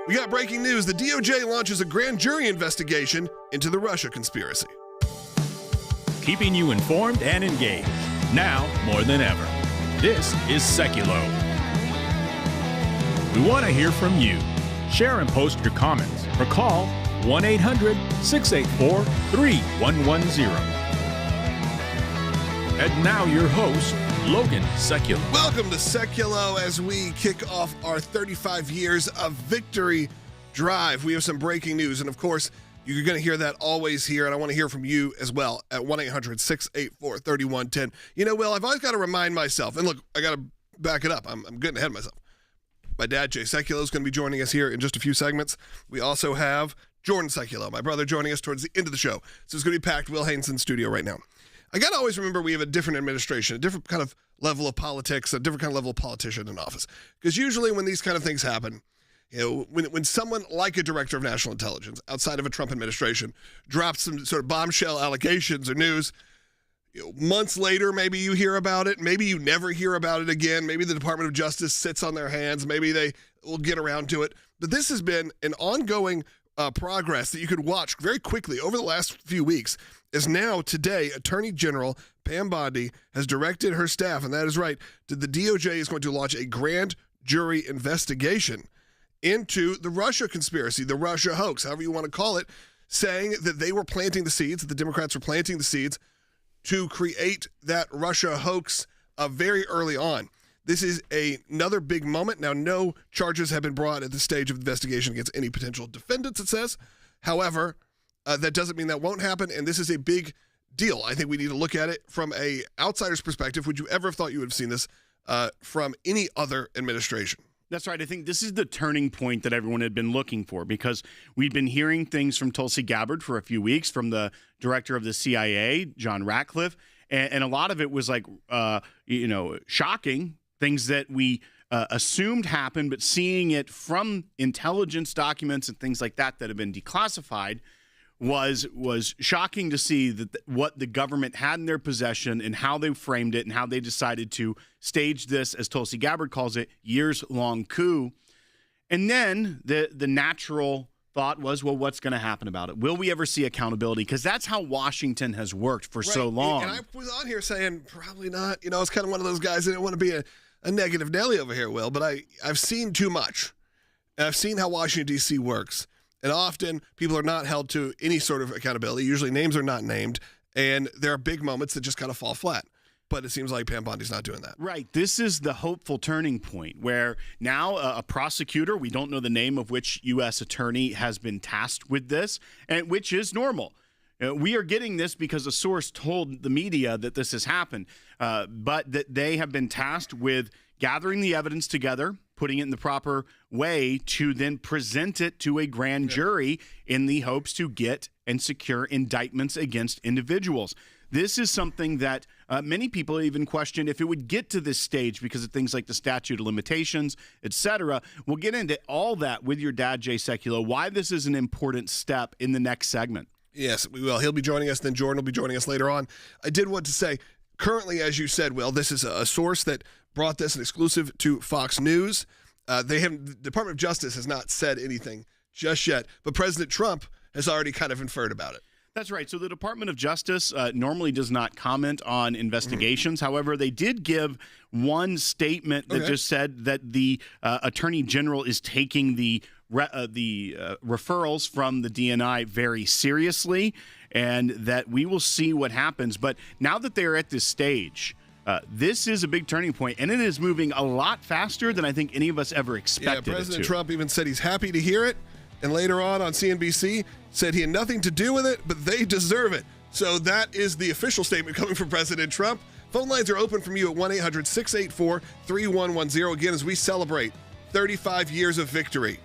We got breaking news. The DOJ launches a grand jury investigation into the Russia conspiracy. Keeping you informed and engaged, now more than ever. This is Sekulow. We want to hear from you. Share and post your comments or call 1-800-684-3110. And now your host, Logan Sekulow. Welcome to Sekulow as we kick off our 35 years of victory drive. We have some breaking news, and of course, you're going to hear that always here, and I want to hear from you as well at 1-800-684-3110. You know, Will, I've always got to remind myself, and look, I got to back it up. I'm getting ahead of myself. My dad, Jay Sekulow, is going to be joining us here in just a few segments. We also have Jordan Sekulow, my brother, joining us towards the end of the show. So it's going to be packed. Will Haynes in studio right now. I got to always remember we have a different administration, a different kind of level of politics, a different kind of level of politician in office. Because usually when these kind of things happen, you know, when someone like a director of national intelligence outside of a Trump administration drops some sort of bombshell allegations or news, you know, months later, maybe you hear about it. Maybe you never hear about it again. Maybe the Department of Justice sits on their hands. Maybe they will get around to it. But this has been an ongoing progress that you could watch very quickly over the last few weeks. Is now today, Attorney General Pam Bondi has directed her staff, and that is right, the DOJ is going to launch a grand jury investigation into the Russia conspiracy, the Russia hoax, however you want to call it, saying that they were planting the seeds, that the Democrats were planting the seeds to create that Russia hoax very early on. This is another big moment. Now, no charges have been brought at this stage of the investigation against any potential defendants, it says. However, that doesn't mean that won't happen, and this is a big deal. I think we need to look at it from an outsider's perspective. Would you ever have thought you would have seen this from any other administration? That's right. I think this is the turning point that everyone had been looking for, because we'd been hearing things from Tulsi Gabbard for a few weeks, from the director of the CIA, John Ratcliffe, and a lot of it was like, shocking, things that we assumed happened, but seeing it from intelligence documents and things like that have been declassified was shocking to see that what the government had in their possession and how they framed it and how they decided to stage this, as Tulsi Gabbard calls it, years-long coup. And then the natural thought was, well, what's going to happen about it? Will we ever see accountability? Because that's how Washington has worked for so long. And I was on here saying, probably not. You know, it's kind of one of those guys that didn't want to be a negative Nelly over here, Will, but I've seen too much. And I've seen how Washington, D.C. works. And often people are not held to any sort of accountability. Usually names are not named, and there are big moments that just kind of fall flat. But it seems like Pam Bondi's not doing that. Right. This is the hopeful turning point where now a prosecutor, we don't know the name of which U.S. attorney has been tasked with this, and which is normal. We are getting this because a source told the media that this has happened, but that they have been tasked with gathering the evidence together, putting it in the proper way to then present it to a grand jury in the hopes to get and secure indictments against individuals. This is something that many people even question if it would get to this stage because of things like the statute of limitations, et cetera. We'll get into all that with your dad, Jay Sekulow, why this is an important step in the next segment. Yes, we will. He'll be joining us, then Jordan will be joining us later on. I did want to say, currently, as you said, Will, this is a source that brought this an exclusive to Fox News. The Department of Justice has not said anything just yet, but President Trump has already kind of inferred about it. That's right. So the Department of Justice normally does not comment on investigations. However, they did give one statement that just said that the Attorney General is taking the referrals from the DNI very seriously, and that we will see what happens. But now that they're at this stage, this is a big turning point, and it is moving a lot faster than I think any of us ever expected. Yeah, President Trump even said he's happy to hear it, and later on CNBC said he had nothing to do with it, but they deserve it. So that is the official statement coming from President Trump. Phone lines are open from you at 1-800-684-3110. Again, as we celebrate 35 years of victory.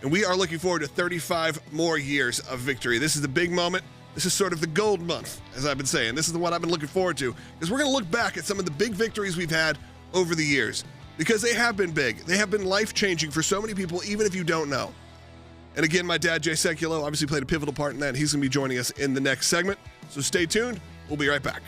And we are looking forward to 35 more years of victory. This is the big moment. This is sort of the gold month, as I've been saying. This is the one I've been looking forward to, because we're going to look back at some of the big victories we've had over the years, because they have been big. They have been life-changing for so many people, even if you don't know. And again, my dad, Jay Sekulow, obviously played a pivotal part in that. He's going to be joining us in the next segment. So stay tuned. We'll be right back.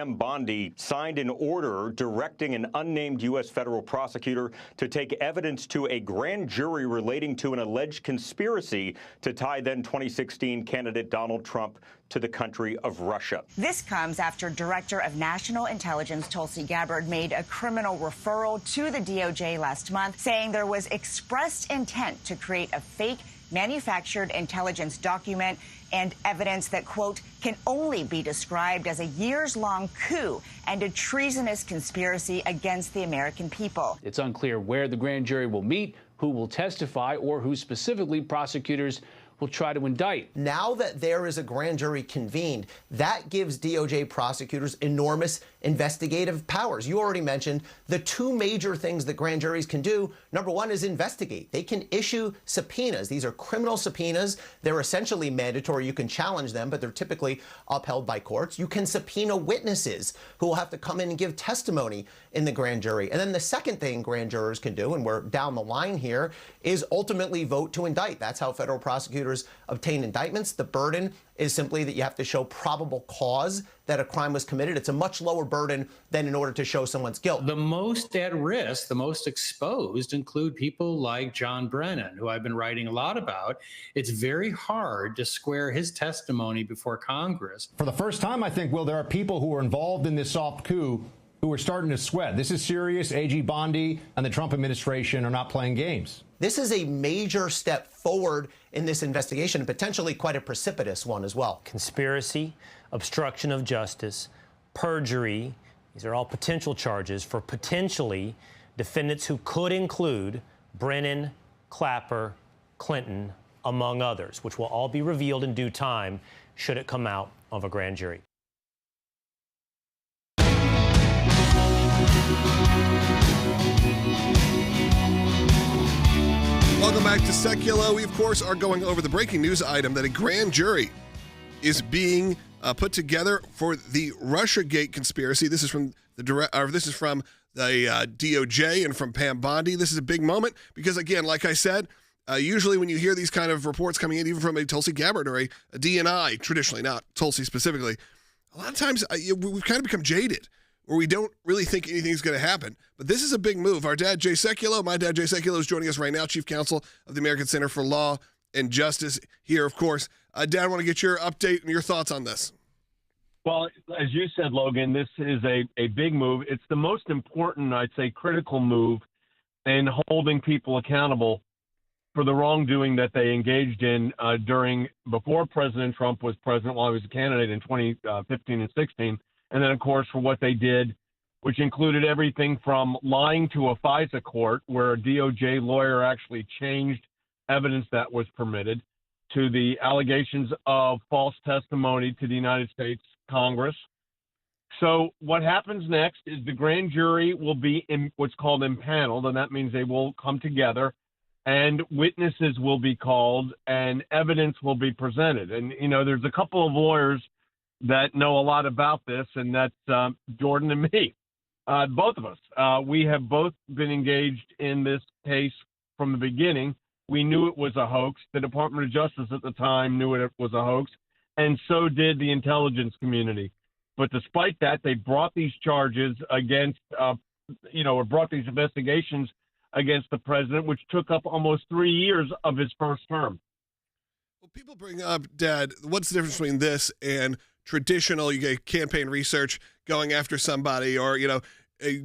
Pam Bondi signed an order directing an unnamed U.S. federal prosecutor to take evidence to a grand jury relating to an alleged conspiracy to tie then 2016 candidate Donald Trump to the country of Russia. This comes after Director of National Intelligence Tulsi Gabbard made a criminal referral to the DOJ last month, saying there was expressed intent to create a fake manufactured intelligence document and evidence that, quote, can only be described as a years-long coup and a treasonous conspiracy against the American people. It's unclear where the grand jury will meet, who will testify, or who specifically prosecutors will try to indict. Now that there is a grand jury convened, that gives DOJ prosecutors enormous investigative powers. You already mentioned the two major things that grand juries can do. Number one is investigate. They can issue subpoenas. These are criminal subpoenas. They're essentially mandatory. You can challenge them, but they're typically upheld by courts. You can subpoena witnesses who will have to come in and give testimony in the grand jury. And then the second thing grand jurors can do, and we're down the line here, is ultimately vote to indict. That's how federal prosecutors obtain indictments. The burden is simply that you have to show probable cause that a crime was committed. It's a much lower burden than in order to show someone's guilt. The most at risk, the most exposed include people like John Brennan, who I've been writing a lot about. It's very hard to square his testimony before Congress. For the first time, I think, Will, there are people who are involved in this soft coup who are starting to sweat. This is serious. AG Bondi and the Trump administration are not playing games. This is a major step forward in this investigation, and potentially quite a precipitous one as well. Conspiracy, obstruction of justice, perjury. These are all potential charges for potentially defendants who could include Brennan, Clapper, Clinton, among others, which will all be revealed in due time should it come out of a grand jury. Welcome back to Sekulow. We, of course, are going over the breaking news item that a grand jury is being put together for the Russiagate conspiracy. This is from the DOJ and from Pam Bondi. This is a big moment because, again, like I said, usually when you hear these kind of reports coming in, even from a Tulsi Gabbard or a DNI, traditionally, not Tulsi specifically, a lot of times we've kind of become jaded, where we don't really think anything's going to happen. But this is a big move. Our dad, Jay Sekulow, my dad, Jay Sekulow, is joining us right now, Chief Counsel of the American Center for Law and Justice here, of course. Dad, I want to get your update and your thoughts on this. Well, as you said, Logan, this is a big move. It's the most important, I'd say, critical move in holding people accountable for the wrongdoing that they engaged in before President Trump was president, while he was a candidate in 2015 and 16. And then, of course, for what they did, which included everything from lying to a FISA court where a DOJ lawyer actually changed evidence that was permitted, to the allegations of false testimony to the United States Congress. So what happens next is the grand jury will be in what's called impaneled, and that means they will come together and witnesses will be called and evidence will be presented. And, there's a couple of lawyers that know a lot about this, and that's Jordan and me, both of us. We have both been engaged in this case from the beginning. We knew it was a hoax. The Department of Justice at the time knew it was a hoax, and so did the intelligence community. But despite that, they brought these charges against, or brought these investigations against the president, which took up almost 3 years of his first term. Well, people bring up, Dad, what's the difference between this and traditional, you get campaign research, going after somebody, or,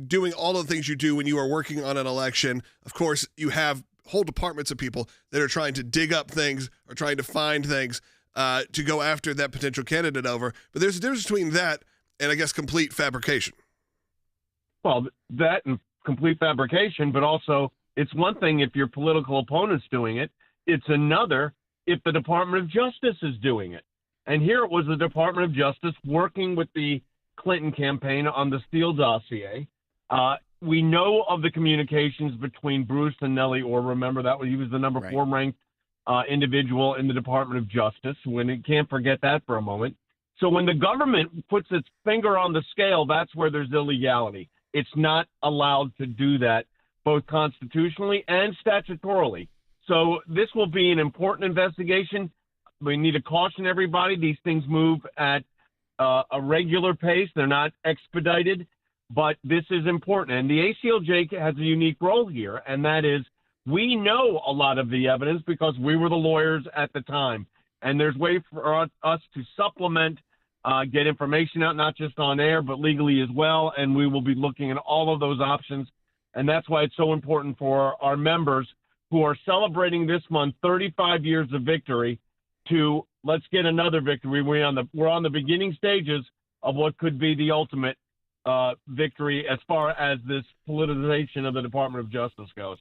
doing all the things you do when you are working on an election? Of course, you have whole departments of people that are trying to dig up things or trying to find things to go after that potential candidate over. But there's a difference between that and, I guess, complete fabrication. Well, that and complete fabrication, but also it's one thing if your political opponent's doing it. It's another if the Department of Justice is doing it. And here it was the Department of Justice working with the Clinton campaign on the Steele dossier. We know of the communications between Bruce and Nellie Orr. Remember he was the number 4 ranked individual in the Department of Justice. Can't forget that for a moment. So when the government puts its finger on the scale, that's where there's illegality. It's not allowed to do that, both constitutionally and statutorily. So this will be an important investigation. We need to caution everybody. These things move at a regular pace. They're not expedited, but this is important. And the ACLJ has a unique role here, and that is we know a lot of the evidence because we were the lawyers at the time. And there's ways for us to supplement, get information out, not just on air, but legally as well. And we will be looking at all of those options. And that's why it's so important for our members who are celebrating this month 35 years of victory to let's get another victory. We're on the beginning stages of what could be the ultimate victory as far as this politicization of the Department of Justice goes.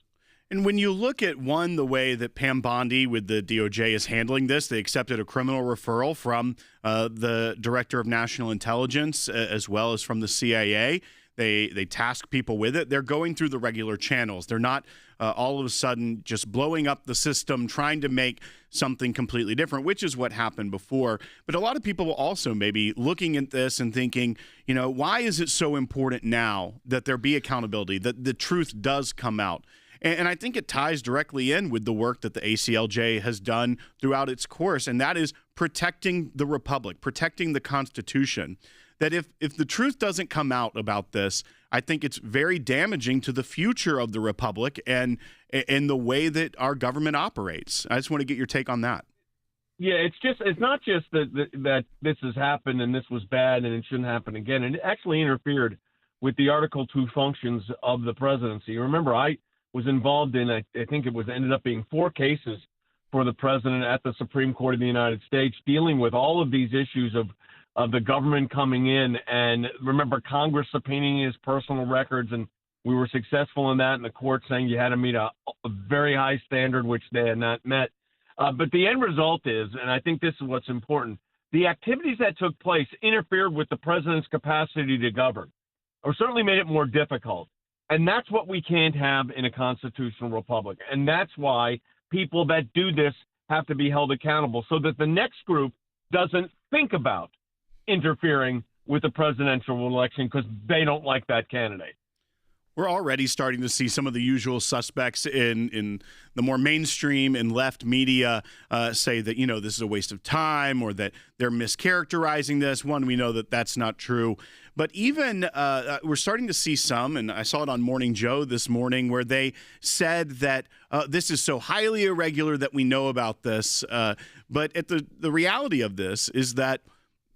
And when you look at, one, the way that Pam Bondi with the DOJ is handling this, they accepted a criminal referral from the Director of National Intelligence as well as from the CIA. They task people with it. They're going through the regular channels. They're not all of a sudden just blowing up the system, trying to make something completely different, which is what happened before. But a lot of people also maybe looking at this and thinking, you know, why is it so important now that there be accountability, that the truth does come out? And I think it ties directly in with the work that the ACLJ has done throughout its course, and that is protecting the republic, protecting the Constitution. That if the truth doesn't come out about this, I think it's very damaging to the future of the republic and the way that our government operates. I just want to get your take on that. Yeah, it's not just that this has happened and this was bad and it shouldn't happen again. And it actually interfered with the Article 2 functions of the presidency. Remember, I was involved in, I think it ended up being 4 cases for the president at the Supreme Court of the United States, dealing with all of these issues of the government coming in. And remember, Congress subpoenaing his personal records, and we were successful in that, and the court saying you had to meet a very high standard, which they had not met. But the end result is, and I think this is what's important, the activities that took place interfered with the president's capacity to govern, or certainly made it more difficult. And that's what we can't have in a constitutional republic. And that's why people that do this have to be held accountable, so that the next group doesn't think about interfering with the presidential election because they don't like that candidate. We're already starting to see some of the usual suspects in the more mainstream and left media say that, you know, this is a waste of time or that they're mischaracterizing this. One, we know that that's not true. But even we're starting to see some, and I saw it on Morning Joe this morning, where they said that this is so highly irregular that we know about this. But the reality of this is that,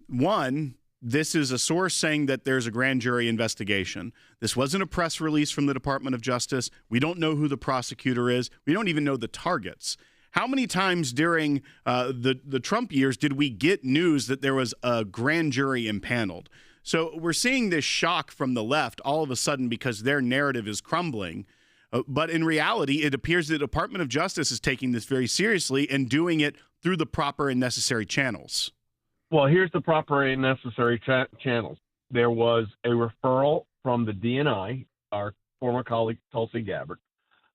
one, this is a source saying that there's a grand jury investigation. This wasn't a press release from the Department of Justice. We don't know who the prosecutor is. We don't even know the targets. How many times during the Trump years did we get news that there was a grand jury impaneled? So we're seeing this shock from the left all of a sudden because their narrative is crumbling. But in reality, it appears the Department of Justice is taking this very seriously and doing it through the proper and necessary channels. Well, here's the proper and necessary channels. There was a referral from the DNI, our former colleague Tulsi Gabbard.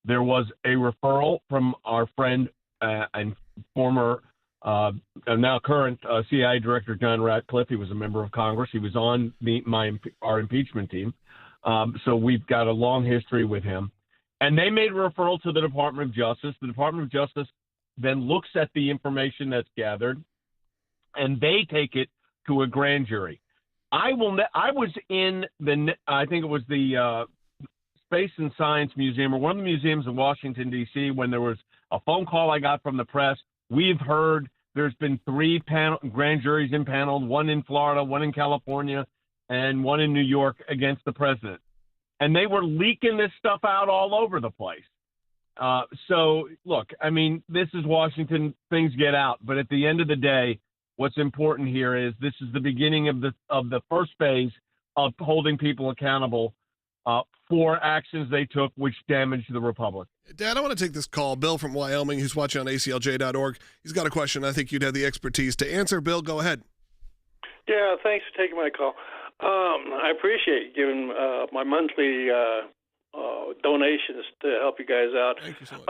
There was a referral from our friend and former, now current CIA Director John Ratcliffe. He was a member of Congress. He was on our impeachment team. So we've got a long history with him. And they made a referral to the Department of Justice. The Department of Justice then looks at the information that's gathered, and they take it to a grand jury. I was in I think it was the Space and Science Museum, or one of the museums in Washington, D.C., when there was a phone call I got from the press. We've heard there's been 3 grand juries impaneled, one in Florida, one in California, and one in New York against the president. And they were leaking this stuff out all over the place. So, look, I mean, this is Washington. Things get out. But at the end of the day, what's important here is this is the beginning of the first phase of holding people accountable for actions they took which damaged the republic. Dad, I want to take this call. Bill from Wyoming, who's watching on ACLJ.org. He's got a question I think you'd have the expertise to answer. Bill, go ahead. Yeah, thanks for taking my call. I appreciate giving my monthly donations to help you guys out. Thank you so much.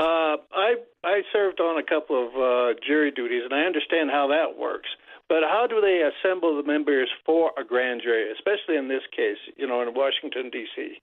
I served on a couple of jury duties, and I understand how that works. But how do they assemble the members for a grand jury, especially in this case, in Washington, D.C.?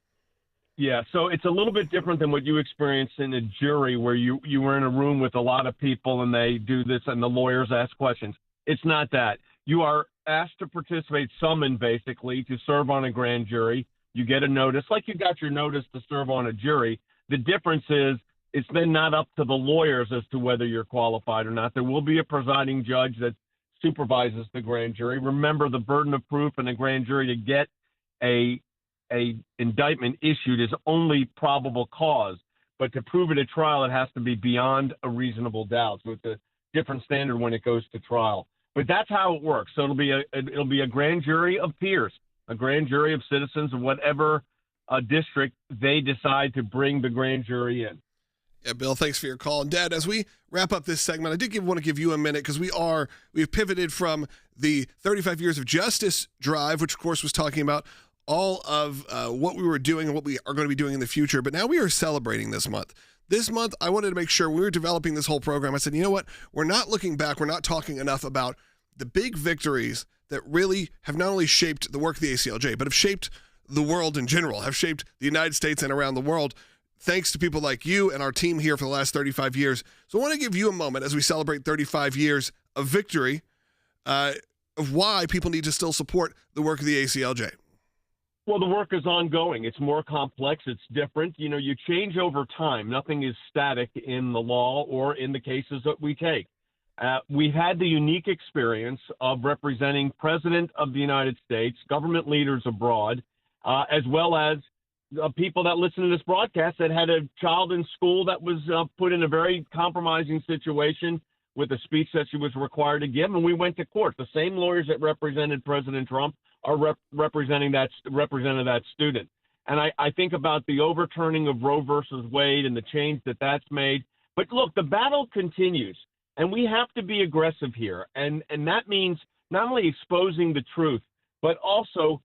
Yeah, so it's a little bit different than what you experienced in a jury where you were in a room with a lot of people and they do this and the lawyers ask questions. It's not that. You are asked to participate, summoned basically to serve on a grand jury. You get a notice, like you got your notice to serve on a jury. The difference is it's then not up to the lawyers as to whether you're qualified or not. There will be a presiding judge that supervises the grand jury. Remember, the burden of proof in a grand jury to get a indictment issued is only probable cause. But to prove it at trial, it has to be beyond a reasonable doubt. So it's a different standard when it goes to trial. But that's how it works. So it'll be a grand jury of peers, a grand jury of citizens of whatever district they decide to bring the grand jury in. Yeah, Bill, thanks for your call. And Dad, as we wrap up this segment, I did want to give you a minute because we've pivoted from the 35 years of justice drive, which of course was talking about all of what we were doing and what we are going to be doing in the future. But now we are celebrating this month. This month, I wanted to make sure when we were developing this whole program, I said, you know what? We're not looking back. We're not talking enough about the big victories that really have not only shaped the work of the ACLJ, but have shaped the world in general, have shaped the United States and around the world, thanks to people like you and our team here for the last 35 years. So I want to give you a moment as we celebrate 35 years of victory, of why people need to still support the work of the ACLJ. Well, the work is ongoing. It's more complex. It's different. You know, you change over time. Nothing is static in the law or in the cases that we take. We've had the unique experience of representing President of the United States, government leaders abroad, as well as people that listen to this broadcast that had a child in school that was put in a very compromising situation with a speech that she was required to give, and we went to court. The same lawyers that represented President Trump are represented that student. And I think about the overturning of Roe versus Wade and the change that's made. But look, the battle continues, and we have to be aggressive here. And that means not only exposing the truth, but also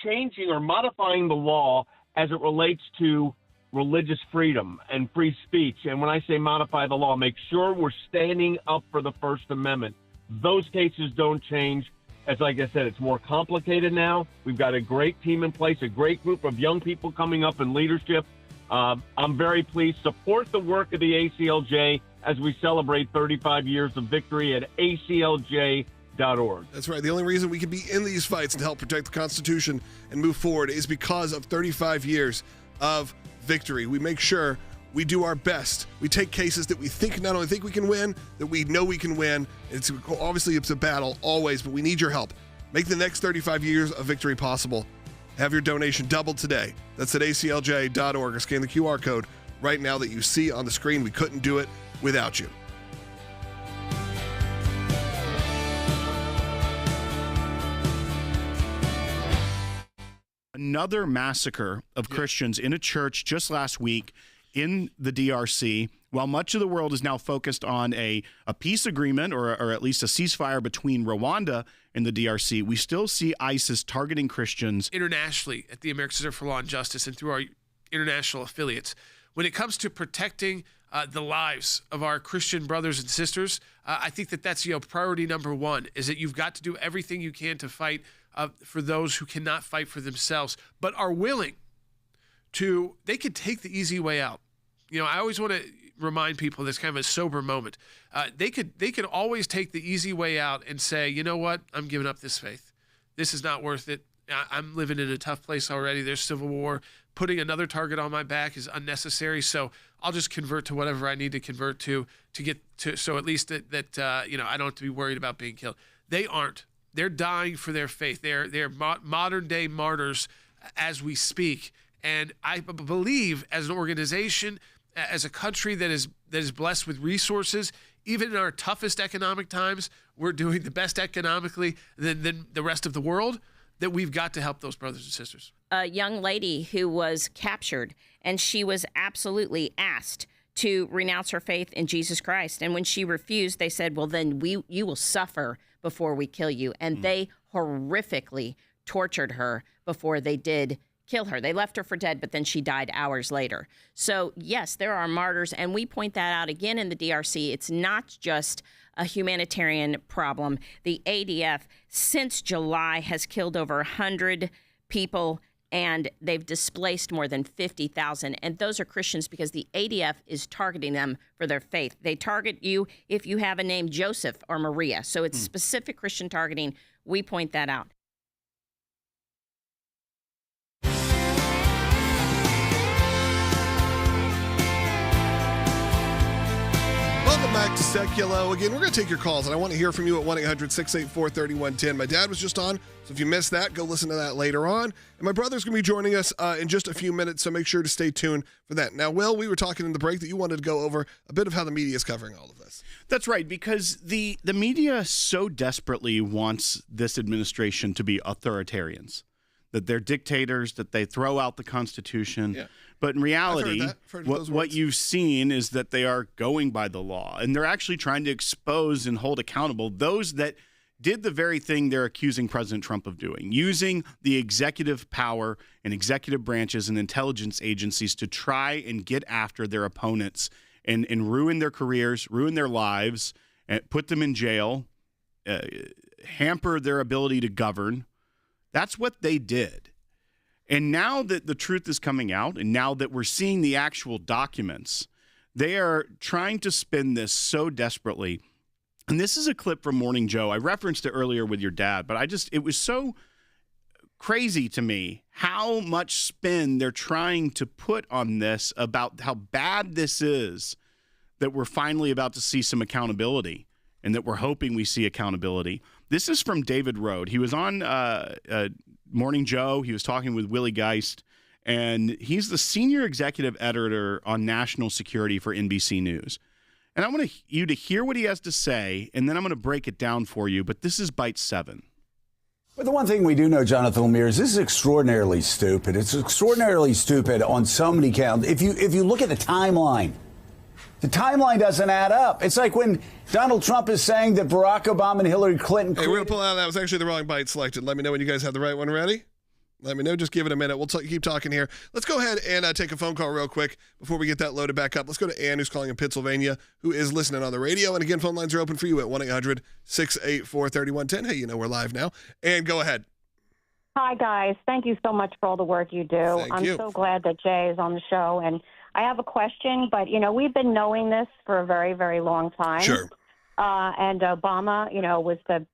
changing or modifying the law as it relates to religious freedom and free speech. And when I say modify the law, make sure we're standing up for the First Amendment. Those cases don't change. As like I said, it's more complicated now. We've got a great team in place, a great group of young people coming up in leadership. I'm very pleased. Support the work of the ACLJ as we celebrate 35 years of victory at ACLJ.org. That's right. The only reason we can be in these fights and help protect the Constitution and move forward is because of 35 years of victory. We make sure we do our best. We take cases that we not only think we can win, that we know we can win. It's a battle always, but we need your help. Make the next 35 years of victory possible. Have your donation doubled today. That's at ACLJ.org or scan the QR code right now that you see on the screen. We couldn't do it without you. Another massacre of Christians in a church just last week in the DRC. While much of the world is now focused on a peace agreement or at least a ceasefire between Rwanda and the DRC, we still see ISIS targeting Christians. Internationally at the American Center for Law and Justice and through our international affiliates, when it comes to protecting the lives of our Christian brothers and sisters, I think that's priority number one, is that you've got to do everything you can to fight for those who cannot fight for themselves, but are willing to, they could take the easy way out. I always want to remind people this kind of a sober moment. They could always take the easy way out and say, you know what, I'm giving up this faith. This is not worth it. I'm living in a tough place already. There's civil war. Putting another target on my back is unnecessary. So I'll just convert to whatever I need to convert to get to. So at least that I don't have to be worried about being killed. They aren't. They're dying for their faith. They're modern day martyrs as we speak. And I believe as an organization, as a country that is blessed with resources, even in our toughest economic times, we're doing the best economically than the rest of the world, that we've got to help those brothers and sisters. A young lady who was captured, and she was absolutely asked to renounce her faith in Jesus Christ. And when she refused, they said, well, then you will suffer before we kill you. And they horrifically tortured her before they did kill her. They left her for dead, but then she died hours later. So yes, there are martyrs, and we point that out again in the DRC. It's not just a humanitarian problem. The ADF, since July, has killed over 100 people and they've displaced more than 50,000. And those are Christians because the ADF is targeting them for their faith. They target you if you have a name Joseph or Maria. So it's specific Christian targeting. We point that out. Welcome back to Sekulow. Again, we're going to take your calls, and I want to hear from you at 1-800-684-3110. My dad was just on, so if you missed that, go listen to that later on. And my brother's going to be joining us in just a few minutes, so make sure to stay tuned for that. Now, Will, we were talking in the break that you wanted to go over a bit of how the media is covering all of this. That's right, because the media so desperately wants this administration to be authoritarians, that they're dictators, that they throw out the Constitution. Yeah. But in reality, I've heard what you've seen is that they are going by the law, and they're actually trying to expose and hold accountable those that did the very thing they're accusing President Trump of doing, using the executive power and executive branches and intelligence agencies to try and get after their opponents and ruin their careers, ruin their lives, and put them in jail, hamper their ability to govern. That's what they did. And now that the truth is coming out, and now that we're seeing the actual documents, they are trying to spin this so desperately. And this is a clip from Morning Joe. I referenced it earlier with your dad, but it was so crazy to me how much spin they're trying to put on this about how bad this is, that we're finally about to see some accountability, and that we're hoping we see accountability. This is from David Rode. He was on Morning Joe. He was talking with Willie Geist, and he's the senior executive editor on national security for NBC News. And I want you to hear what he has to say, and then I'm going to break it down for you. But this is Bite 7. But the one thing we do know, Jonathan Lemire, is this is extraordinarily stupid. It's extraordinarily stupid on so many counts. If you look at the timeline doesn't add up. It's like when Donald Trump is saying that Barack Obama and Hillary Clinton... Hey, we're going to pull out. That was actually the wrong bite selected. Let me know when you guys have the right one ready. Let me know. Just give it a minute. We'll keep talking here. Let's go ahead and take a phone call real quick before we get that loaded back up. Let's go to Ann, who's calling in Pennsylvania, who is listening on the radio. And again, phone lines are open for you at 1-800-684-3110. Hey, you know we're live now. And go ahead. Hi, guys. Thank you so much for all the work you do. I'm so glad that Jay is on the show. And I have a question, but, we've been knowing this for a very, very long time. Sure. And Obama, was the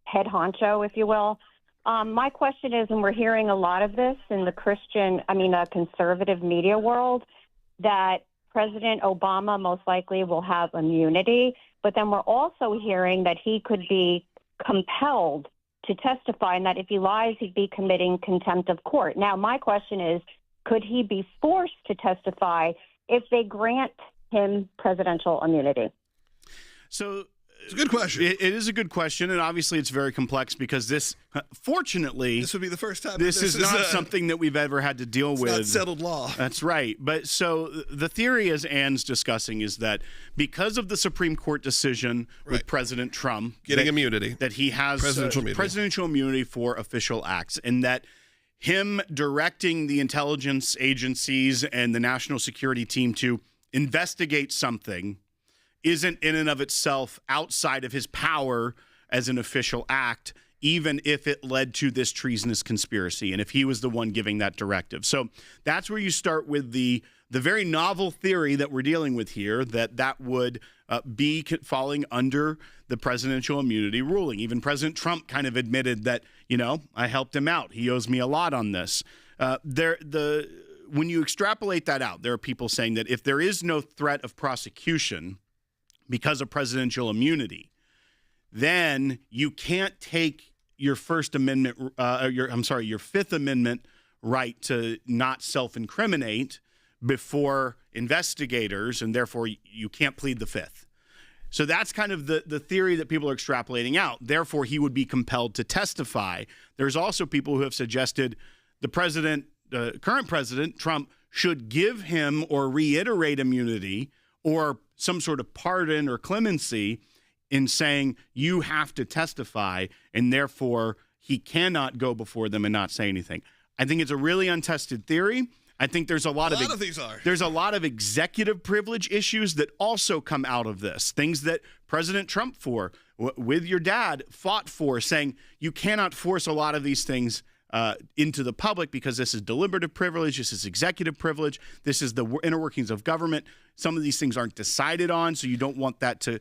head honcho, if you will. My question is, and we're hearing a lot of this in the conservative media world, that President Obama most likely will have immunity. But then we're also hearing that he could be compelled to testify, and that if he lies, he'd be committing contempt of court. Now, my question is, could he be forced to testify if they grant him presidential immunity? So it's a good question. It is a good question, and obviously it's very complex because fortunately, this would be the first time. This is not something that we've ever had to deal with. It's not settled law. That's right. But so the theory, as Ann's discussing, is that because of the Supreme Court decision with President Trump getting immunity, that he has presidential immunity for official acts, and that him directing the intelligence agencies and the national security team to investigate something isn't in and of itself outside of his power as an official act, even if it led to this treasonous conspiracy and if he was the one giving that directive. So that's where you start with the very novel theory that we're dealing with here, that would be falling under the presidential immunity ruling. Even President Trump kind of admitted that, I helped him out. He owes me a lot on this. When you extrapolate that out, there are people saying that if there is no threat of prosecution because of presidential immunity, then you can't take your Fifth Amendment right to not self-incriminate before investigators, and therefore you can't plead the Fifth. So that's kind of the theory that people are extrapolating out. Therefore, he would be compelled to testify. There's also people who have suggested the current president, Trump, should give him or reiterate immunity or some sort of pardon or clemency in saying you have to testify, and therefore he cannot go before them and not say anything. I think it's a really untested theory. I think there's a lot of these are. There's a lot of executive privilege issues that also come out of this. Things that President Trump with your dad fought for, saying you cannot force a lot of these things into the public because this is deliberative privilege, this is executive privilege, this is the inner workings of government. Some of these things aren't decided on, so you don't want that to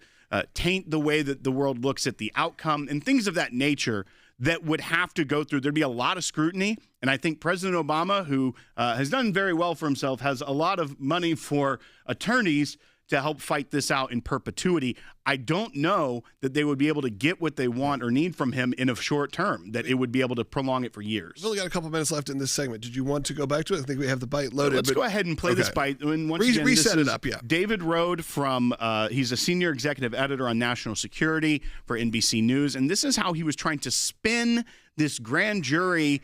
taint the way that the world looks at the outcome and things of that nature that would have to go through. There'd be a lot of scrutiny, and I think President Obama, who has done very well for himself, has a lot of money for attorneys to help fight this out in perpetuity. I don't know that they would be able to get what they want or need from him in a short term, that it would be able to prolong it for years. We've only got a couple minutes left in this segment. Did you want to go back to it? I think we have the bite loaded. Let's go ahead and play this bite. And once again, reset it up, yeah. David Rode from, he's a senior executive editor on national security for NBC News, and this is how he was trying to spin this grand jury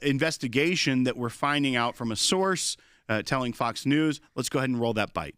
investigation that we're finding out from a source telling Fox News. Let's go ahead and roll that bite.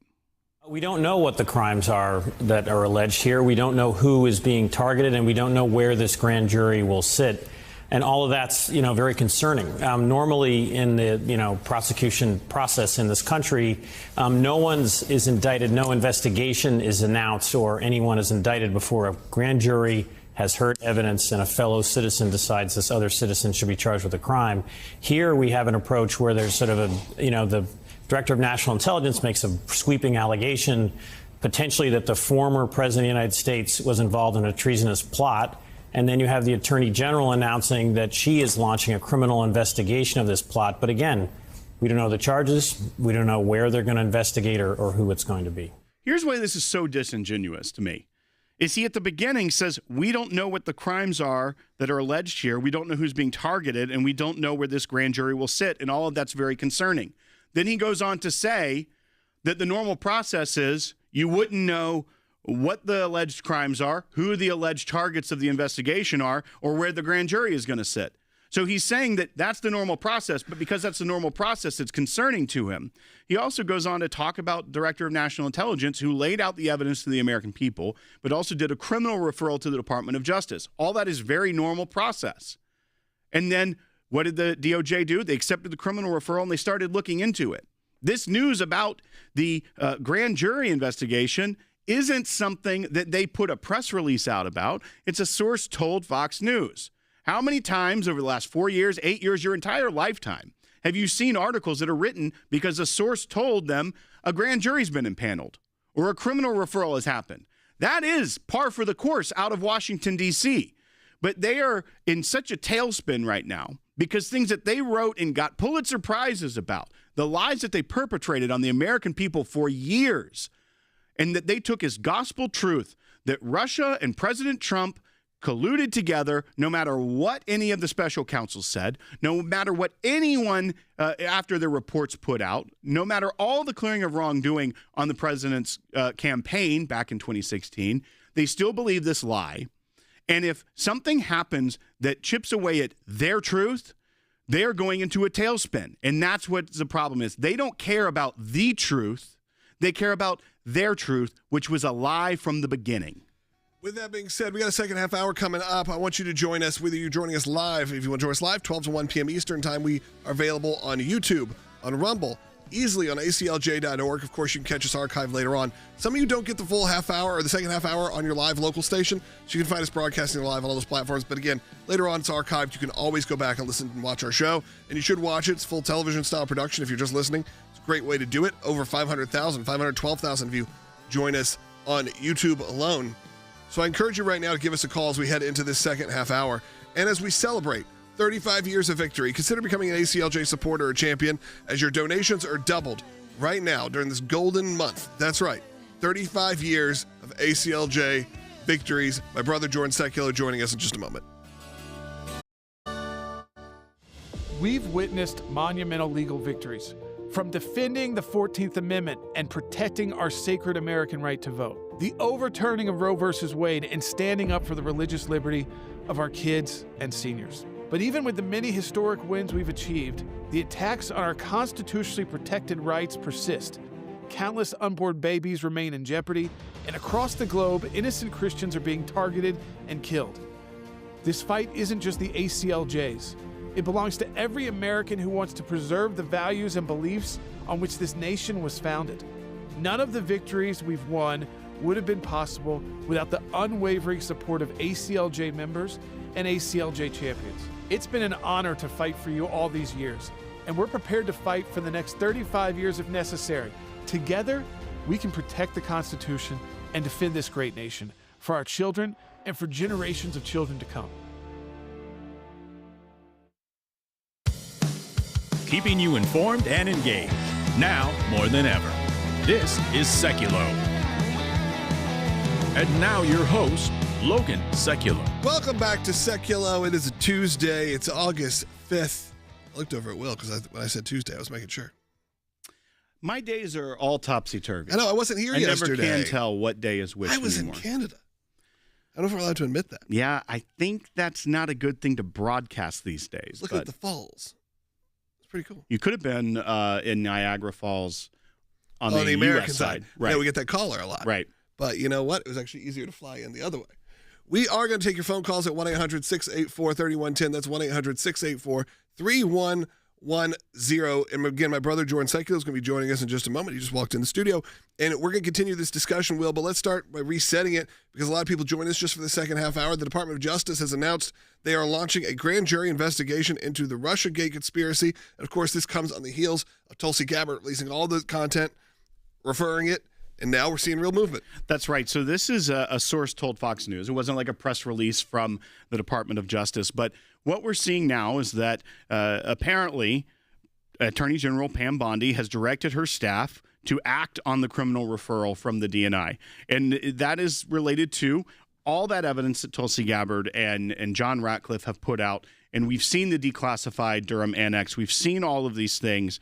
We don't know what the crimes are that are alleged here. We don't know who is being targeted, and we don't know where this grand jury will sit. And all of that's, very concerning. Normally in the, prosecution process in this country, no one's is indicted, no investigation is announced, or anyone is indicted before a grand jury has heard evidence and a fellow citizen decides this other citizen should be charged with a crime. Here we have an approach where there's sort of the Director of National Intelligence makes a sweeping allegation, potentially that the former President of the United States was involved in a treasonous plot. And then you have the Attorney General announcing that she is launching a criminal investigation of this plot. But again, we don't know the charges. We don't know where they're going to investigate or who it's going to be. Here's why this is so disingenuous to me. Is he at the beginning says, we don't know what the crimes are that are alleged here. We don't know who's being targeted, and we don't know where this grand jury will sit. And all of that's very concerning. Then he goes on to say that the normal process is you wouldn't know what the alleged crimes are, who the alleged targets of the investigation are, or where the grand jury is going to sit. So he's saying that that's the normal process, but because that's the normal process, it's concerning to him. He also goes on to talk about Director of National Intelligence, who laid out the evidence to the American people, but also did a criminal referral to the Department of Justice. All that is very normal process. And then what did the DOJ do? They accepted the criminal referral and they started looking into it. This news about the grand jury investigation isn't something that they put a press release out about. It's a source told Fox News. How many times over the last 4 years, 8 years, your entire lifetime, have you seen articles that are written because a source told them a grand jury's been impaneled or a criminal referral has happened? That is par for the course out of Washington, D.C. But they are in such a tailspin right now because things that they wrote and got Pulitzer Prizes about, the lies that they perpetrated on the American people for years, and that they took as gospel truth that Russia and President Trump colluded together, no matter what any of the special counsels said, no matter what anyone after their reports put out, no matter all the clearing of wrongdoing on the president's campaign back in 2016, they still believe this lie. And if something happens that chips away at their truth, they are going into a tailspin. And that's what the problem is. They don't care about the truth. They care about their truth, which was a lie from the beginning. With that being said, we got a second half hour coming up. I want you to join us, whether you're joining us live. If you want to join us live, 12 to 1 p.m. Eastern time, we are available on YouTube, on Rumble, easily on ACLJ.org. Of course, you can catch us archived later on. Some of you don't get the full half hour or the second half hour on your live local station, so you can find us broadcasting live on all those platforms. But again, later on, it's archived. You can always go back and listen and watch our show, and you should watch it. It's full television-style production if you're just listening. It's a great way to do it. Over 500,000, 512,000 of you join us on YouTube alone. So I encourage you right now to give us a call as we head into this second half hour. And as we celebrate 35 years of victory, consider becoming an ACLJ supporter or champion as your donations are doubled right now during this golden month. That's right, 35 years of ACLJ victories. My brother Jordan Sekulow joining us in just a moment. We've witnessed monumental legal victories, from defending the 14th Amendment and protecting our sacred American right to vote, the overturning of Roe v. Wade and standing up for the religious liberty of our kids and seniors. But even with the many historic wins we've achieved, the attacks on our constitutionally protected rights persist. Countless unborn babies remain in jeopardy, and across the globe, innocent Christians are being targeted and killed. This fight isn't just the ACLJ's. It belongs to every American who wants to preserve the values and beliefs on which this nation was founded. None of the victories we've won would have been possible without the unwavering support of ACLJ members and ACLJ champions. It's been an honor to fight for you all these years, and we're prepared to fight for the next 35 years if necessary. Together, we can protect the Constitution and defend this great nation for our children and for generations of children to come. Keeping you informed and engaged, now more than ever. This is Sekulow. And now your host, Logan Sekulow. Welcome back to Sekulow. It is a Tuesday. It's August 5th. I looked over at Will because when I said Tuesday, I was making sure. My days are all topsy-turvy. I know. I wasn't here yesterday. I never can tell what day is which anymore. I was in Canada. I don't know if we're allowed to admit that. Yeah, I think that's not a good thing to broadcast these days. Looking at the falls. It's pretty cool. You could have been in Niagara Falls on the American US side. Right. Yeah, we get that caller a lot. Right. But you know what? It was actually easier to fly in the other way. We are going to take your phone calls at 1-800-684-3110. That's 1-800-684-3110. And again, my brother Jordan Sekulow is going to be joining us in just a moment. He just walked in the studio. And we're going to continue this discussion, Will, but let's start by resetting it because a lot of people join us just for the second half hour. The Department of Justice has announced they are launching a grand jury investigation into the Russiagate conspiracy. And of course, this comes on the heels of Tulsi Gabbard releasing all the content, referring it. And now we're seeing real movement. That's right. So this is a source told Fox News. It wasn't like a press release from the Department of Justice. But what we're seeing now is that apparently Attorney General Pam Bondi has directed her staff to act on the criminal referral from the DNI. And that is related to all that evidence that Tulsi Gabbard and John Ratcliffe have put out. And we've seen the declassified Durham Annex. We've seen all of these things.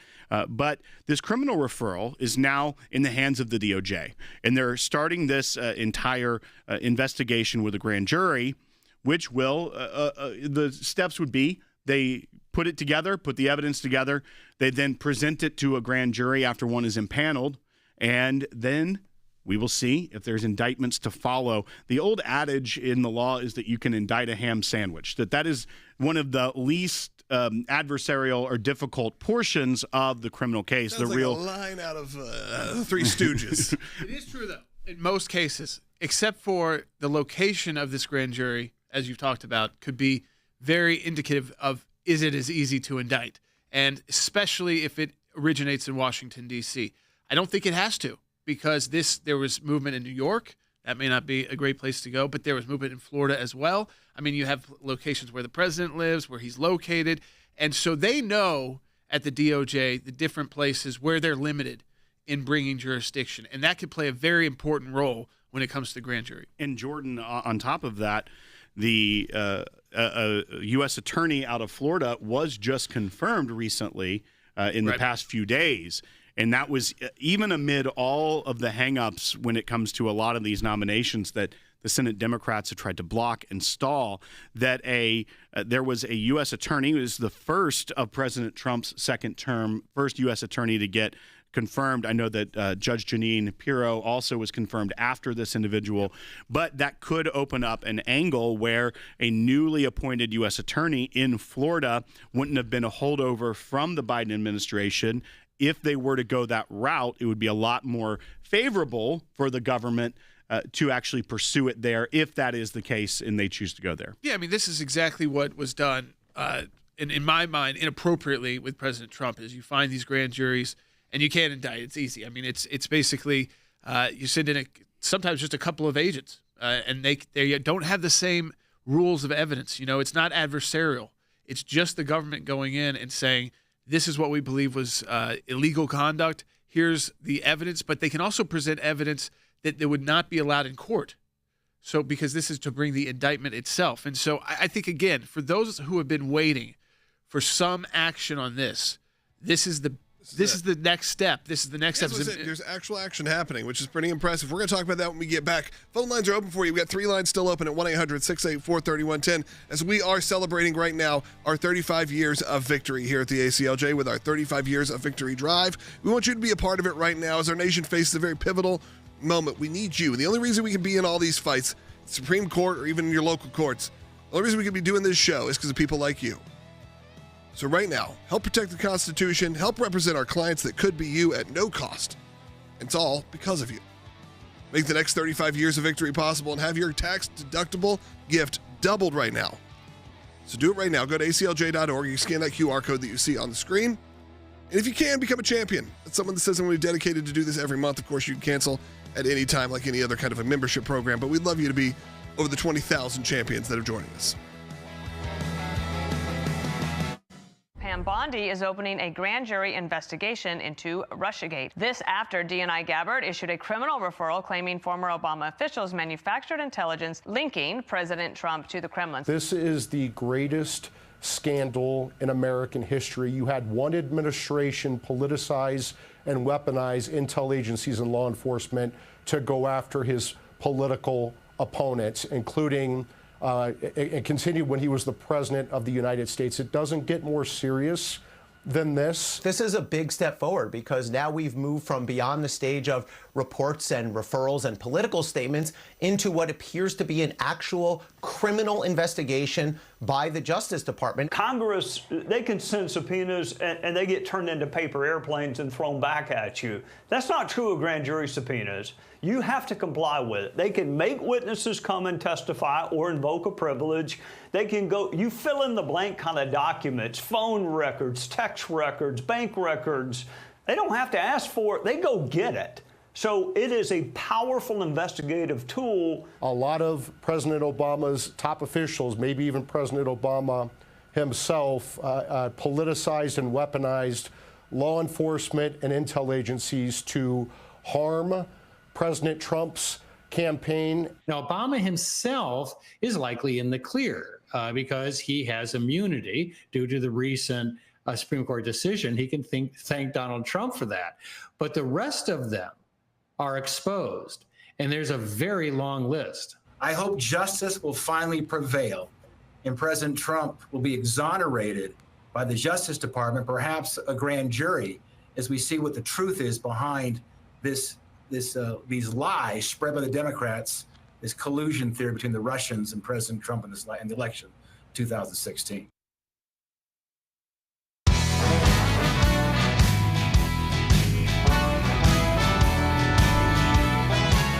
But this criminal referral is now in the hands of the DOJ. And they're starting this entire investigation with a grand jury, which will, the steps would be they put it together, put the evidence together. They then present it to a grand jury after one is impaneled. And then we will see if there's indictments to follow. The old adage in the law is that you can indict a ham sandwich, that is one of the least adversarial or difficult portions of the criminal case. Sounds the like real a line out of Three Stooges. It is true, though, in most cases, except for the location of this grand jury, as you've talked about, could be very indicative of is it as easy to indict, and especially if it originates in Washington, D.C. I don't think it has to. Because there was movement in New York. That may not be a great place to go, but there was movement in Florida as well. I mean, you have locations where the president lives, where he's located. And so they know at the DOJ the different places where they're limited in bringing jurisdiction. And that could play a very important role when it comes to the grand jury. And Jordan, on top of that, the U.S. attorney out of Florida was just confirmed recently in the past few days. And that was even amid all of the hangups when it comes to a lot of these nominations that the Senate Democrats have tried to block and stall, that there was a U.S. attorney who was the first of President Trump's second term, first U.S. attorney to get confirmed. I know that Judge Jeanine Pirro also was confirmed after this individual, but that could open up an angle where a newly appointed U.S. attorney in Florida wouldn't have been a holdover from the Biden administration. If they were to go that route, it would be a lot more favorable for the government to actually pursue it there, if that is the case and they choose to go there. Yeah, I mean, this is exactly what was done, in my mind, inappropriately with President Trump, is you find these grand juries and you can't indict. It's easy. I mean, it's basically you send in sometimes just a couple of agents, and they don't have the same rules of evidence. You know, it's not adversarial. It's just the government going in and saying, this is what we believe was illegal conduct. Here's the evidence. But they can also present evidence that they would not be allowed in court. So because this is to bring the indictment itself. And so I think, again, for those who have been waiting for some action on this, this is the next step. This is the next step. There's actual action happening, which is pretty impressive. We're going to talk about that when we get back. Phone lines are open for you. We've got 3 lines still open at 1-800-684-3110 as we are celebrating right now our 35 years of victory here at the ACLJ with our 35 years of victory drive. We want you to be a part of it right now as our nation faces a very pivotal moment. We need you. And the only reason we can be in all these fights, Supreme Court or even in your local courts, the only reason we can be doing this show is because of people like you. So right now, help protect the Constitution, help represent our clients that could be you at no cost. It's all because of you. Make the next 35 years of victory possible and have your tax-deductible gift doubled right now. So do it right now. Go to aclj.org. You scan that QR code that you see on the screen. And if you can, become a champion. That's someone that says I'm going to be dedicated to do this every month. Of course, you can cancel at any time like any other kind of a membership program, but we'd love you to be over the 20,000 champions that are joining us. Pam Bondi is opening a grand jury investigation into Russiagate. This after DNI Gabbard issued a criminal referral claiming former Obama officials manufactured intelligence linking President Trump to the Kremlin. This is the greatest scandal in American history. You had one administration politicize and weaponize intel agencies and law enforcement to go after his political opponents, including and continued when he was the president of the United States. It doesn't get more serious than this. This is a big step forward because now we've moved from beyond the stage of reports and referrals and political statements into what appears to be an actual criminal investigation by the Justice Department. Congress, they can send subpoenas and they get turned into paper airplanes and thrown back at you. That's not true of grand jury subpoenas. You have to comply with it. They can make witnesses come and testify or invoke a privilege. They can go, you fill in the blank kind of documents, phone records, text records, bank records. They don't have to ask for it. They go get it. So it is a powerful investigative tool. A lot of President Obama's top officials, maybe even President Obama himself, politicized and weaponized law enforcement and intel agencies to harm President Trump's campaign. Now, Obama himself is likely in the clear because he has immunity due to the recent Supreme Court decision. He can thank Donald Trump for that. But the rest of them are exposed, and there's a very long list. I hope justice will finally prevail, and President Trump will be exonerated by the Justice Department, perhaps a grand jury, as we see what the truth is behind these lies spread by the Democrats, this collusion theory between the Russians and President Trump in the election 2016.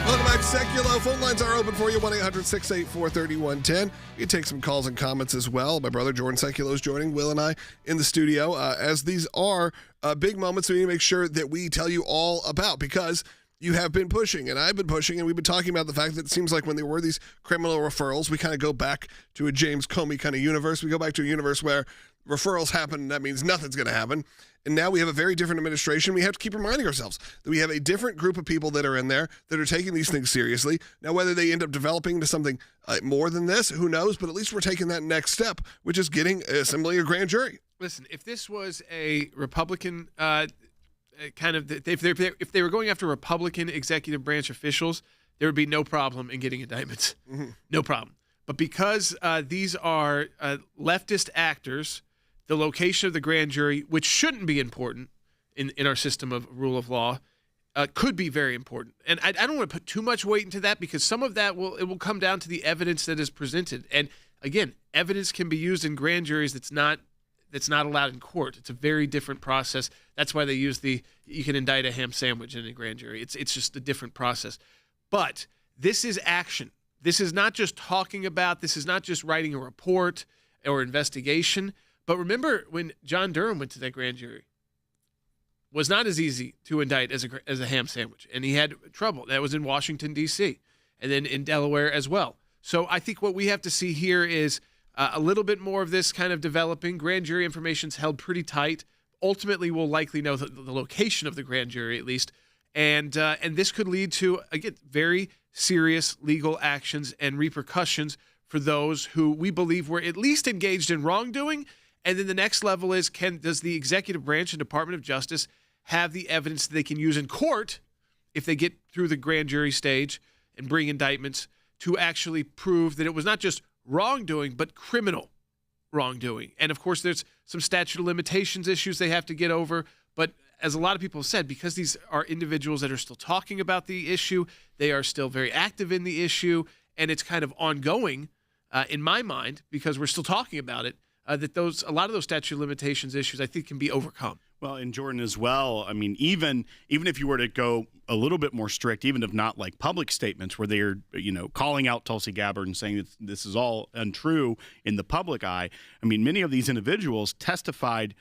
Welcome back to Sekulow. Phone lines are open for you, 1-800-684-3110. You can take some calls and comments as well. My brother Jordan Sekulow is joining Will and I in the studio. As these are big moments, we need to make sure that we tell you all about, because you have been pushing, and I've been pushing, and we've been talking about the fact that it seems like when there were these criminal referrals, we kind of go back to a James Comey kind of universe. We go back to a universe where referrals happen, and that means nothing's going to happen. And now we have a very different administration. We have to keep reminding ourselves that we have a different group of people that are in there that are taking these things seriously. Now, whether they end up developing into something more than this, who knows? But at least we're taking that next step, which is assembling a grand jury. Listen, if this was a Republican if they were going after Republican executive branch officials, there would be no problem in getting indictments. Mm-hmm. No problem. But because these are leftist actors, the location of the grand jury, which shouldn't be important in our system of rule of law, could be very important. And I don't want to put too much weight into that, because some of that will come down to the evidence that is presented. And again, evidence can be used in grand juries that's not allowed in court. It's a very different process. That's why they use you can indict a ham sandwich in a grand jury. It's just a different process. But this is action. This is not just talking about, this is not just writing a report or investigation. But remember when John Durham went to that grand jury, was not as easy to indict as a ham sandwich. And he had trouble. That was in Washington, D.C., and then in Delaware as well. So I think what we have to see here is a little bit more of this kind of developing. Grand jury information's held pretty tight. Ultimately, we'll likely know the location of the grand jury at least. And this could lead to, again, very serious legal actions and repercussions for those who we believe were at least engaged in wrongdoing. And then the next level is, does the executive branch and Department of Justice have the evidence that they can use in court if they get through the grand jury stage and bring indictments to actually prove that it was not just wrongdoing, but criminal wrongdoing? And of course, there's some statute of limitations issues they have to get over. But as a lot of people have said, because these are individuals that are still talking about the issue, they are still very active in the issue, and it's kind of ongoing in my mind, because we're still talking about it, that a lot of those statute of limitations issues I think can be overcome. Well, and Jordan as well. I mean, even if you were to go a little bit more strict, even if not like public statements where they're, calling out Tulsi Gabbard and saying that this is all untrue in the public eye. I mean, many of these individuals testified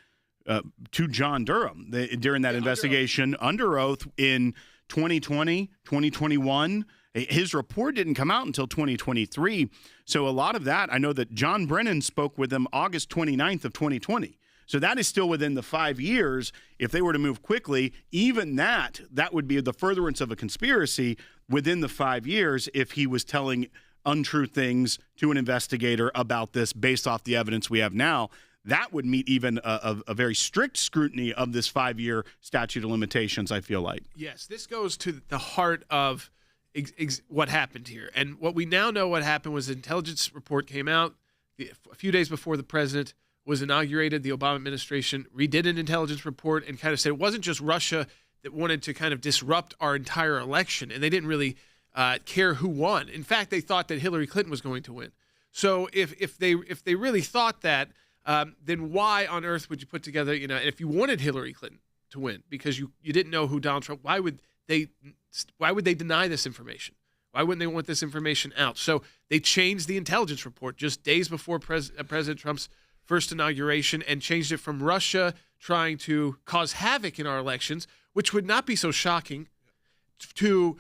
to John Durham during that investigation under oath in 2020, 2021. His report didn't come out until 2023. So a lot of that, I know that John Brennan spoke with them August 29th of 2020. So that is still within the 5 years. If they were to move quickly, even that would be the furtherance of a conspiracy within the 5 years if he was telling untrue things to an investigator about this based off the evidence we have now. That would meet even a very strict scrutiny of this 5-year statute of limitations, I feel like. Yes, this goes to the heart of what happened here. And what we now know what happened was the intelligence report came out a few days before the president was inaugurated. The Obama administration redid an intelligence report and kind of said it wasn't just Russia that wanted to kind of disrupt our entire election, and they didn't really care who won. In fact, they thought that Hillary Clinton was going to win. So if they really thought that, then why on earth would you put together, if you wanted Hillary Clinton to win because you didn't know who Donald Trump, why would they deny this information? Why wouldn't they want this information out? So they changed the intelligence report just days before President Trump's first inauguration and changed it from Russia trying to cause havoc in our elections, which would not be so shocking, to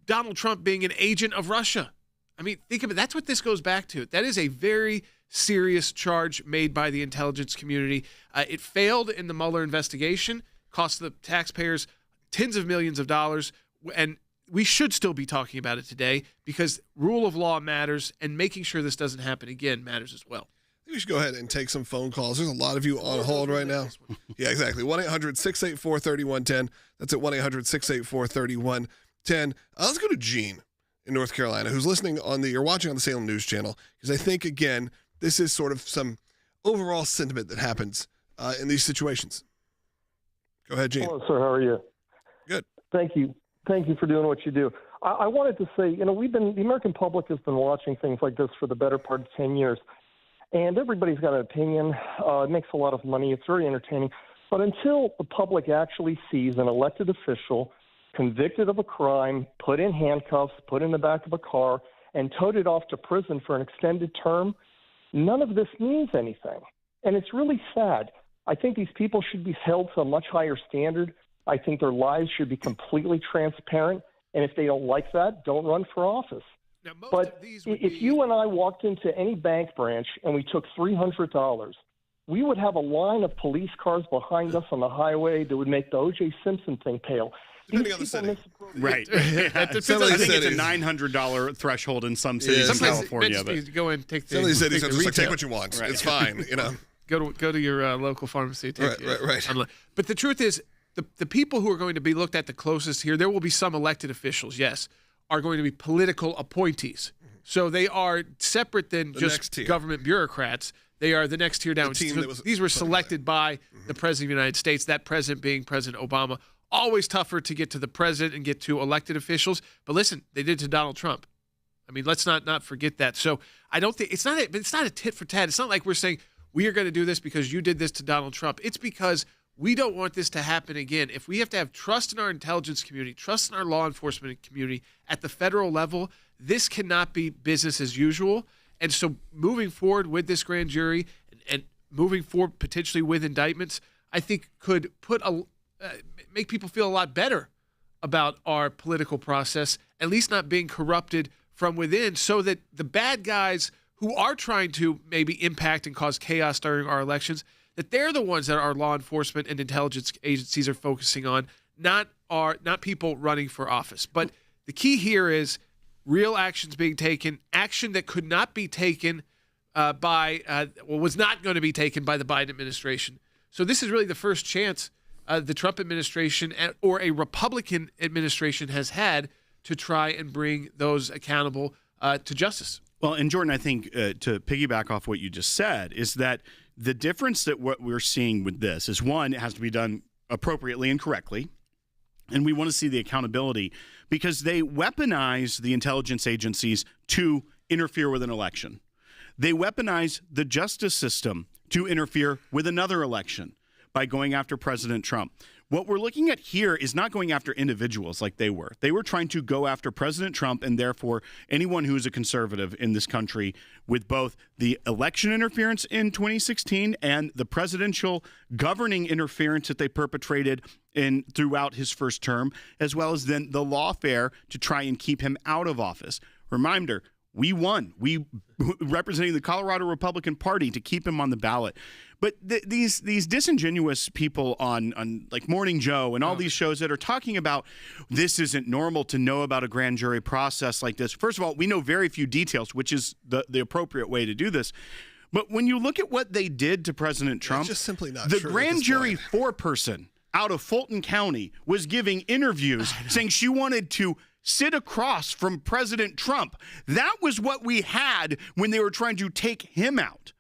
Donald Trump being an agent of Russia. I mean, think of it. That's what this goes back to. That is a very serious charge made by the intelligence community. It failed in the Mueller investigation, cost the taxpayers tens of millions of dollars, and we should still be talking about it today because rule of law matters, and making sure this doesn't happen again matters as well. We should go ahead and take some phone calls. There's a lot of you on hold right now. Yeah, exactly. 1-800-684-3110. That's at 1-800-684-3110. Let's go to Gene in North Carolina, who's listening or watching on the Salem News Channel, because I think, again, this is sort of some overall sentiment that happens in these situations. Go ahead, Gene. Hello, sir. How are you? Good. Thank you. Thank you for doing what you do. I wanted to say, the American public has been watching things like this for the better part of 10 years. And everybody's got an opinion. It makes a lot of money. It's very entertaining. But until the public actually sees an elected official convicted of a crime, put in handcuffs, put in the back of a car, and toted off to prison for an extended term, none of this means anything. And it's really sad. I think these people should be held to a much higher standard. I think their lives should be completely transparent. And if they don't like that, don't run for office. But if you and I walked into any bank branch and we took $300, we would have a line of police cars behind us on the highway that would make the O.J. Simpson thing pale. Depending on the city. Right. I think it's a $900 threshold in some cities in California. But go and take some of these cities are just like, take what you want. Right. It's fine, Go to your local pharmacy. Right. But the truth is, the people who are going to be looked at the closest here, there will be some elected officials, yes, are going to be political appointees. So they are separate than just government bureaucrats. They are the next tier down. These were selected by the President of the United States, that president being President Obama. Always tougher to get to the president and get to elected officials. But listen, they did to Donald Trump. I mean, let's not forget that. So I don't think it's not a tit for tat. It's not like we're saying we are going to do this because you did this to Donald Trump. It's because we don't want this to happen again. If we have to have trust in our intelligence community, trust in our law enforcement community at the federal level, this cannot be business as usual. And so moving forward with this grand jury and moving forward potentially with indictments, I think could make people feel a lot better about our political process, at least not being corrupted from within, so that the bad guys who are trying to maybe impact and cause chaos during our elections, that they're the ones that our law enforcement and intelligence agencies are focusing on, not people running for office. But the key here is real actions being taken, action that could not be taken was not going to be taken by the Biden administration. So this is really the first chance the Trump administration or a Republican administration has had to try and bring those accountable to justice. Well, and Jordan, I think to piggyback off what you just said is that the difference that what we're seeing with this is, one, it has to be done appropriately and correctly. And we want to see the accountability because they weaponize the intelligence agencies to interfere with an election. They weaponize the justice system to interfere with another election by going after President Trump. What we're looking at here is not going after individuals like they were. They were trying to go after President Trump and therefore anyone who is a conservative in this country, with both the election interference in 2016 and the presidential governing interference that they perpetrated throughout his first term, as well as then the lawfare to try and keep him out of office. Reminder, we won. We representing the Colorado Republican Party to keep him on the ballot. But these disingenuous people on like Morning Joe and all these shows that are talking about this isn't normal to know about a grand jury process like this. First of all, we know very few details, which is the appropriate way to do this. But when you look at what they did to President Trump, it's just simply not the true grand jury foreperson out of Fulton County was giving interviews saying she wanted to sit across from President Trump. That was what we had when they were trying to take him out.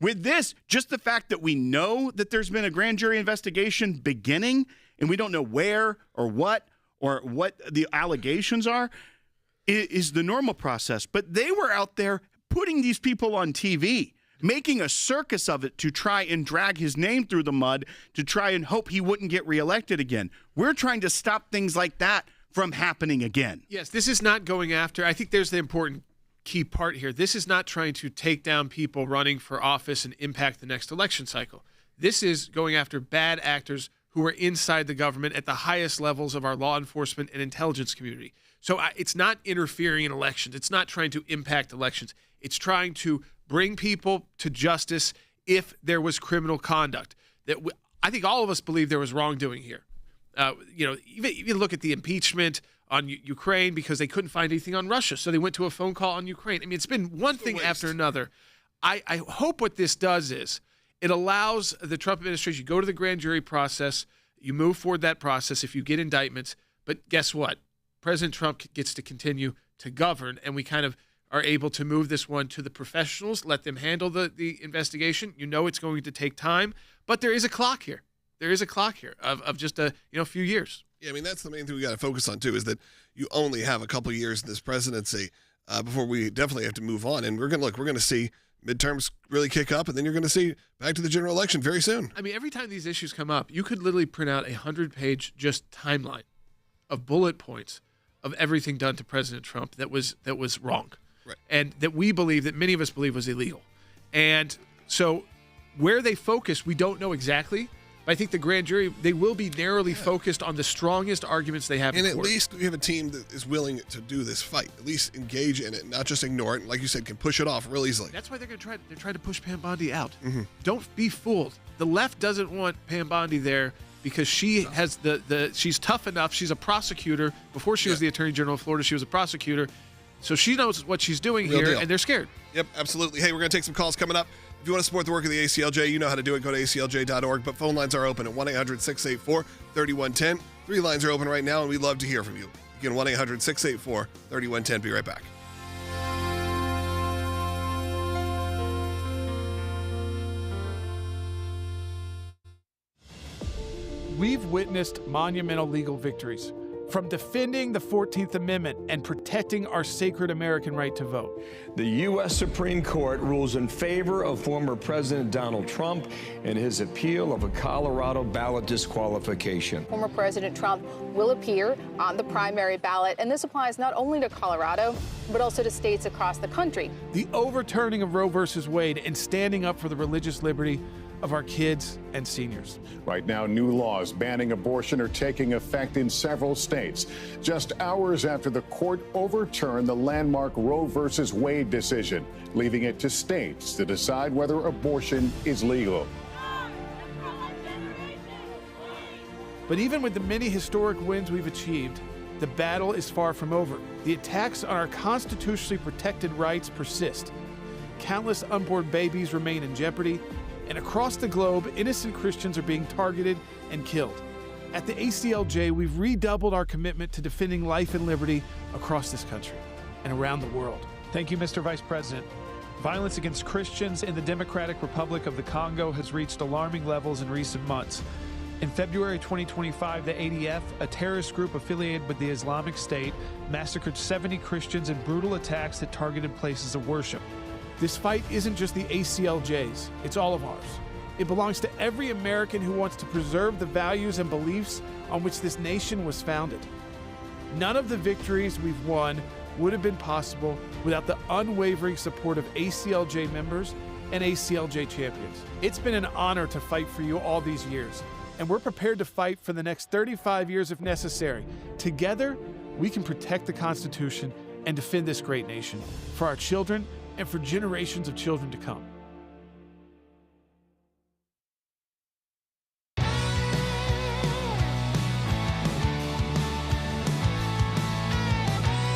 With this, just the fact that we know that there's been a grand jury investigation beginning and we don't know where or what the allegations are is the normal process. But they were out there putting these people on TV, making a circus of it to try and drag his name through the mud, to try and hope he wouldn't get reelected again. We're trying to stop things like that from happening again. Yes, this is not going after. I think there's the important key part here. This is not trying to take down people running for office and impact the next election cycle. This is going after bad actors who are inside the government at the highest levels of our law enforcement and intelligence community. So it's not interfering in elections. It's not trying to impact elections. It's trying to bring people to justice if there was criminal conduct. I think all of us believe there was wrongdoing here. Even look at the impeachment on Ukraine because they couldn't find anything on Russia, so they went to a phone call on Ukraine. I mean, it's been one thing after another. I hope what this does is it allows the Trump administration, you go to the grand jury process, you move forward that process if you get indictments, but guess what? President Trump gets to continue to govern, and we kind of are able to move this one to the professionals, let them handle the investigation. You know it's going to take time, but there is a clock here. There is a clock here of just a few years. Yeah, I mean, that's the main thing we got to focus on, too, is that you only have a couple years in this presidency before we definitely have to move on. And we're going to see midterms really kick up, and then you're going to see back to the general election very soon. I mean, every time these issues come up, you could literally print out a 100-page just timeline of bullet points of everything done to President Trump that was wrong. Right. And that many of us believe was illegal. And so where they focus, we don't know exactly. I think the grand jury, they will be narrowly focused on the strongest arguments they have in court. court. And at least we have a team that is willing to do this fight, at least engage in it, not just ignore it. And like you said, can push it off real easily. That's why they're trying to push Pam Bondi out. Mm-hmm. Don't be fooled. The left doesn't want Pam Bondi there because she has she's tough enough. She's a prosecutor. Before she was the Attorney General of Florida, she was a prosecutor. So she knows what she's doing Real here, deal. and they're scared. Yep, absolutely. Hey, we're going to take some calls coming up. If you want to support the work of the ACLJ, you know how to do it. Go to aclj.org. But phone lines are open at 1-800-684-3110. 3 lines are open right now, and we'd love to hear from you. Again, 1-800-684-3110. Be right back. We've witnessed monumental legal victories, from defending the 14th Amendment and protecting our sacred American right to vote. The U.S. Supreme Court rules in favor of former President Donald Trump in his appeal of a Colorado ballot disqualification. Former President Trump will appear on the primary ballot, and this applies not only to Colorado, but also to states across the country. The overturning of Roe v. Wade and standing up for the religious liberty of our kids and seniors. Right now, new laws banning abortion are taking effect in several states, just hours after the court overturned the landmark Roe v. Wade decision, leaving it to states to decide whether abortion is legal. But even with the many historic wins we've achieved, the battle is far from over. The attacks on our constitutionally protected rights persist. Countless unborn babies remain in jeopardy, and across the globe, innocent Christians are being targeted and killed. At the ACLJ, we've redoubled our commitment to defending life and liberty across this country and around the world. Thank you, Mr. Vice President. Violence against Christians in the Democratic Republic of the Congo has reached alarming levels in recent months. In February 2025, the ADF, a terrorist group affiliated with the Islamic State, massacred 70 Christians in brutal attacks that targeted places of worship. This fight isn't just the ACLJ's, it's all of ours. It belongs to every American who wants to preserve the values and beliefs on which this nation was founded. None of the victories we've won would have been possible without the unwavering support of ACLJ members and ACLJ champions. It's been an honor to fight for you all these years, and we're prepared to fight for the next 35 years if necessary. Together, we can protect the Constitution and defend this great nation for our children and for generations of children to come.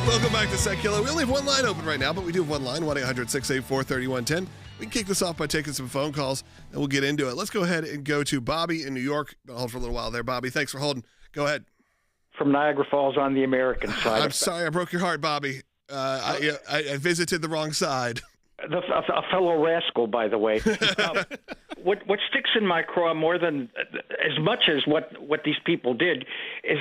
Welcome back to Sekulow. We only have one line open right now, but we do have one line, 1-800-684-3110. We can kick this off by taking some phone calls, and we'll get into it. Let's go ahead and go to Bobby in New York. Been on hold for a little while there, Bobby. Thanks for holding. Go ahead. From Niagara Falls on the American side. I'm sorry I broke your heart, Bobby. I visited the wrong side. A fellow rascal, by the way. What sticks in my craw more than as much as what these people did is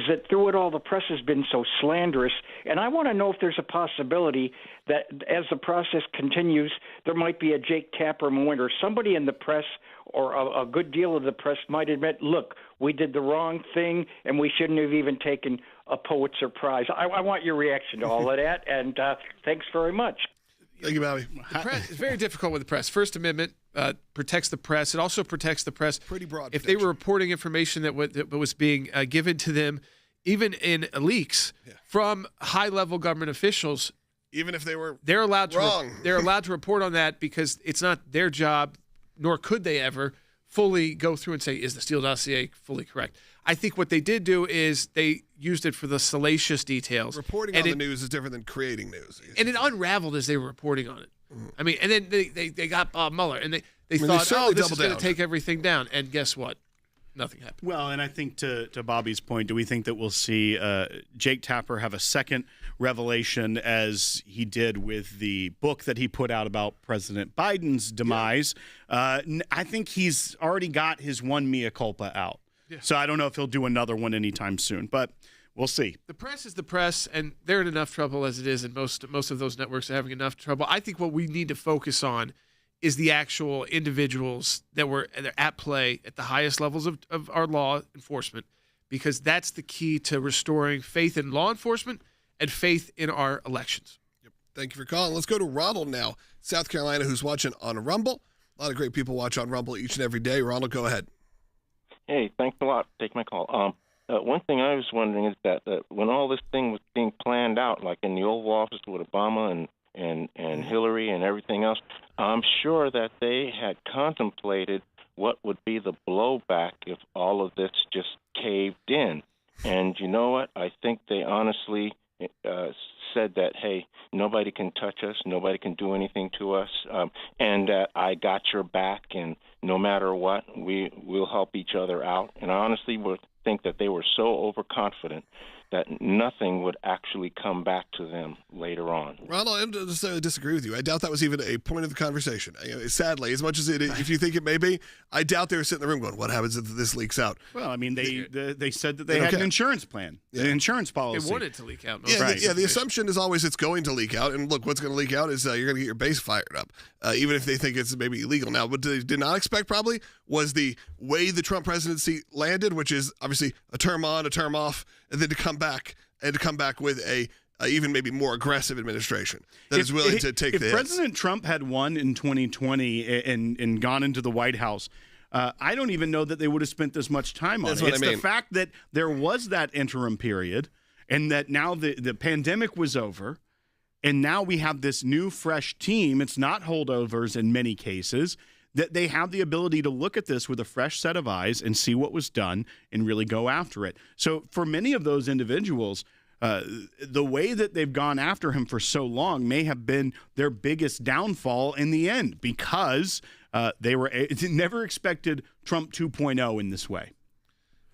that through it all the press has been so slanderous, and I want to know if there's a possibility that as the process continues, there might be a Jake Tapper moment, or somebody in the press or a good deal of the press might admit, look, we did the wrong thing and we shouldn't have even taken a Pulitzer Prize. I want your reaction to all of that, and thanks very much. Thank you, Bobby. The press is very difficult with the press. First Amendment protects the press. It also protects the press. Pretty broad. If they were reporting information that was being given to them, even in leaks from high-level government officials, even if they're allowed wrong. They're allowed to report on that because it's not their job, nor could they ever fully go through and say, is the Steele dossier fully correct? I think what they did do is they used it for the salacious details. Reporting on the news is different than creating news. And it unraveled as they were reporting on it. I mean, and then they got Bob Mueller, and they thought, certainly this is doubled going down. to take everything down. And guess what? Nothing happened. Well, and I think to Bobby's point, do we think that we'll see Jake Tapper have a second revelation as he did with the book that he put out about President Biden's demise? I think he's already got his one mea culpa out. Yeah. So I don't know if he'll do another one anytime soon, but we'll see. The press is the press, and they're in enough trouble as it is, and most of those networks are having enough trouble. I think what we need to focus on is the actual individuals that were at play at the highest levels of our law enforcement, because that's the key to restoring faith in law enforcement and faith in our elections. Yep. Thank you for calling. Let's go to Ronald now, South Carolina, who's watching on Rumble. A lot of great people watch on Rumble each and every day. Ronald, go ahead. Hey, thanks a lot for taking my call. One thing I was wondering is that when all this thing was being planned out, like in the Oval Office with Obama and Hillary and everything else, I'm sure that they had contemplated what would be the blowback if all of this just caved in. And you know what? I think they honestly said that, hey, nobody can touch us, nobody can do anything to us, and that I got your back, and no matter what, we'll help each other out. And I honestly would think that they were so overconfident that nothing would actually come back to them later on. Ronald, I don't necessarily disagree with you. I doubt that was even a point of the conversation. Sadly, as much as if you think it may be, I doubt they were sitting in the room going, what happens if this leaks out? Well, I mean, they said that they had an insurance plan, an insurance policy. They wanted to leak out. The assumption is always it's going to leak out. And look, what's going to leak out is you're going to get your base fired up, even if they think it's maybe illegal. Now, what they did not expect probably was the way the Trump presidency landed, which is obviously a term on, a term off, and then to come back with a even maybe more aggressive administration that is willing to take the hits. If President Trump had won in 2020 and gone into the White House, I don't even know that they would have spent this much time on it. It's the fact that there was that interim period and that now the pandemic was over and now we have this new, fresh team. It's not holdovers in many cases. That they have the ability to look at this with a fresh set of eyes and see what was done and really go after it. So for many of those individuals, the way that they've gone after him for so long may have been their biggest downfall in the end because they never expected Trump 2.0 in this way.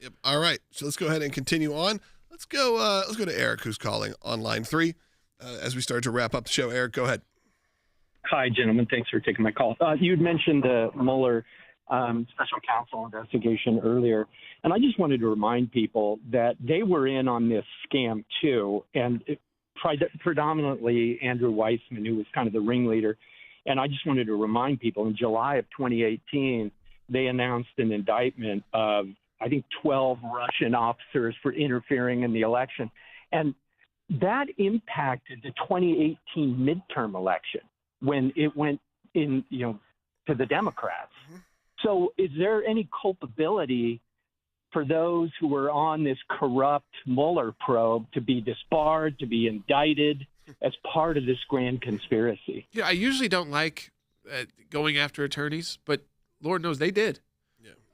Yep. All right. So let's go ahead and continue on. Let's go to Eric, who's calling on line 3. As we start to wrap up the show, Eric, go ahead. Hi, gentlemen. Thanks for taking my call. You'd mentioned the Mueller special counsel investigation earlier, and I just wanted to remind people that they were in on this scam too, and predominantly Andrew Weissman, who was kind of the ringleader. And I just wanted to remind people in July of 2018, they announced an indictment of, I think, 12 Russian officers for interfering in the election. And that impacted the 2018 midterm election when it went in, to the Democrats. So is there any culpability for those who were on this corrupt Mueller probe to be disbarred, to be indicted as part of this grand conspiracy? Yeah, I usually don't like going after attorneys, but Lord knows they did.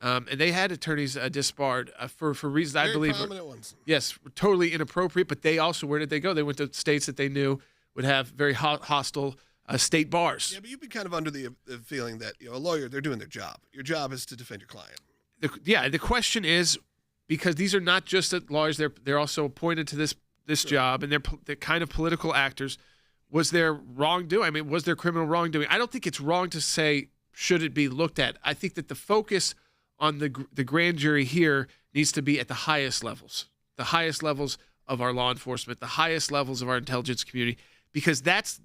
And they had attorneys disbarred for reasons I believe prominent ones. Yes, totally inappropriate. But they also, where did they go? They went to states that they knew would have very hostile state bars. Yeah, but you'd be kind of under the feeling that a lawyer, they're doing their job. Your job is to defend your client. The question is, because these are not just lawyers, they're also appointed to this job, and they're kind of political actors. Was there wrongdoing? I mean, was there criminal wrongdoing? I don't think it's wrong to say should it be looked at. I think that the focus on the grand jury here needs to be at the highest levels of our law enforcement, the highest levels of our intelligence community, because that's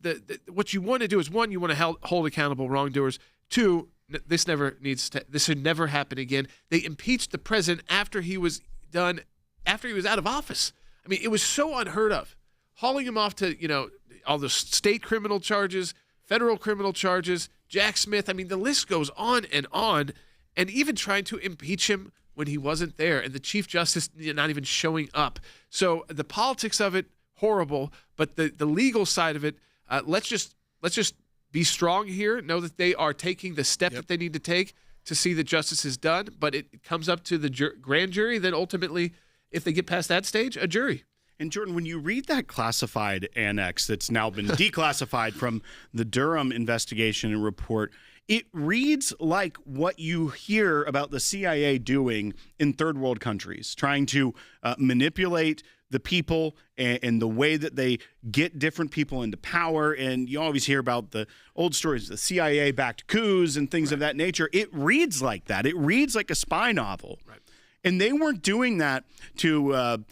what you want to do is, one, you want to hold accountable wrongdoers. Two, this should never happen again. They impeached the president after he was out of office. I mean, it was so unheard of. Hauling him off to, all the state criminal charges, federal criminal charges, Jack Smith. I mean, the list goes on, and even trying to impeach him when he wasn't there, and the Chief Justice not even showing up. So the politics of it, horrible, but the legal side of it, let's just be strong here, know that they are taking the step that they need to take to see that justice is done, but it comes up to the grand jury, then ultimately, if they get past that stage, a jury. And Jordan, when you read that classified annex that's now been declassified from the Durham investigation and report, it reads like what you hear about the CIA doing in third world countries, trying to manipulate the people and the way that they get different people into power. And you always hear about the old stories, the CIA-backed coups and things of that nature. It reads like that. It reads like a spy novel. Right. And they weren't doing that to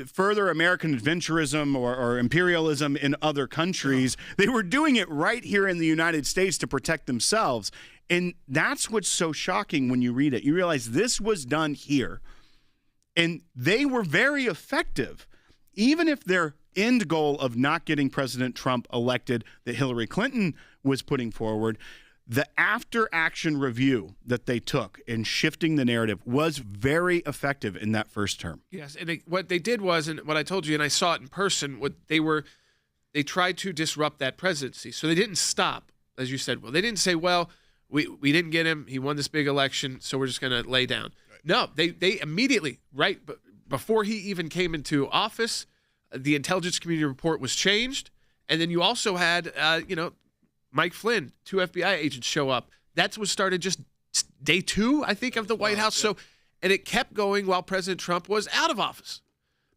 further American adventurism or imperialism in other countries. They were doing it right here in the United States to protect themselves. And that's what's so shocking when you read it. You realize this was done here. And they were very effective. Even if their end goal of not getting President Trump elected that Hillary Clinton was putting forward, the after-action review that they took in shifting the narrative was very effective in that first term. Yes, and what they did was, and what I told you, and I saw it in person, they tried to disrupt that presidency. So they didn't stop, as you said. Well, they didn't say, well, we didn't get him. He won this big election, so we're just going to lay down. Right. No, they immediately, right before he even came into office, the intelligence community report was changed, and then you also had, Mike Flynn, 2 FBI agents show up. That's what started just day 2, I think, of the White House. Yeah. So, and it kept going while President Trump was out of office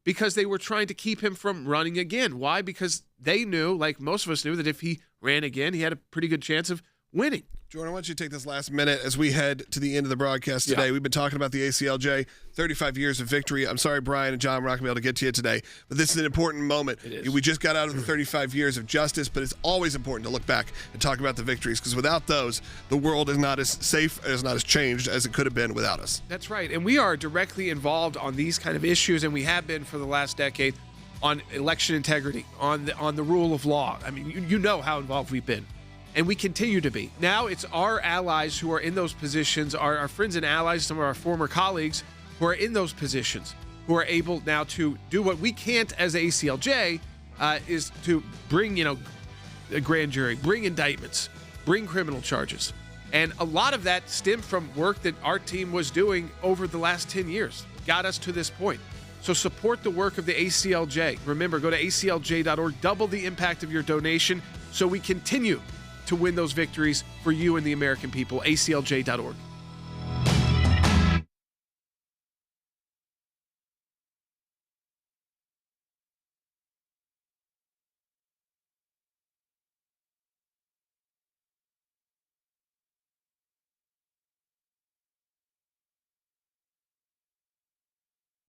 because they were trying to keep him from running again. Why? Because they knew, like most of us knew, that if he ran again, he had a pretty good chance of winning. Jordan, why don't you take this last minute as we head to the end of the broadcast today. Yeah. We've been talking about the ACLJ, 35 years of victory. I'm sorry, Brian and John, we're not going to be able to get to you today, but this is an important moment. We just got out of the 35 years of justice, but it's always important to look back and talk about the victories, because without those, the world is not as safe, is not as changed as it could have been without us. That's right, and we are directly involved on these kind of issues, and we have been for the last decade, on election integrity, on the rule of law. I mean, you know how involved we've been. And we continue to be. Now it's our allies who are in those positions, our friends and allies, some of our former colleagues who are in those positions, who are able now to do what we can't as ACLJ, is to bring, a grand jury, bring indictments, bring criminal charges. And a lot of that stemmed from work that our team was doing over the last 10 years, got us to this point. So support the work of the ACLJ. Remember, go to aclj.org, double the impact of your donation so we continue to win those victories for you and the American people. aclj.org.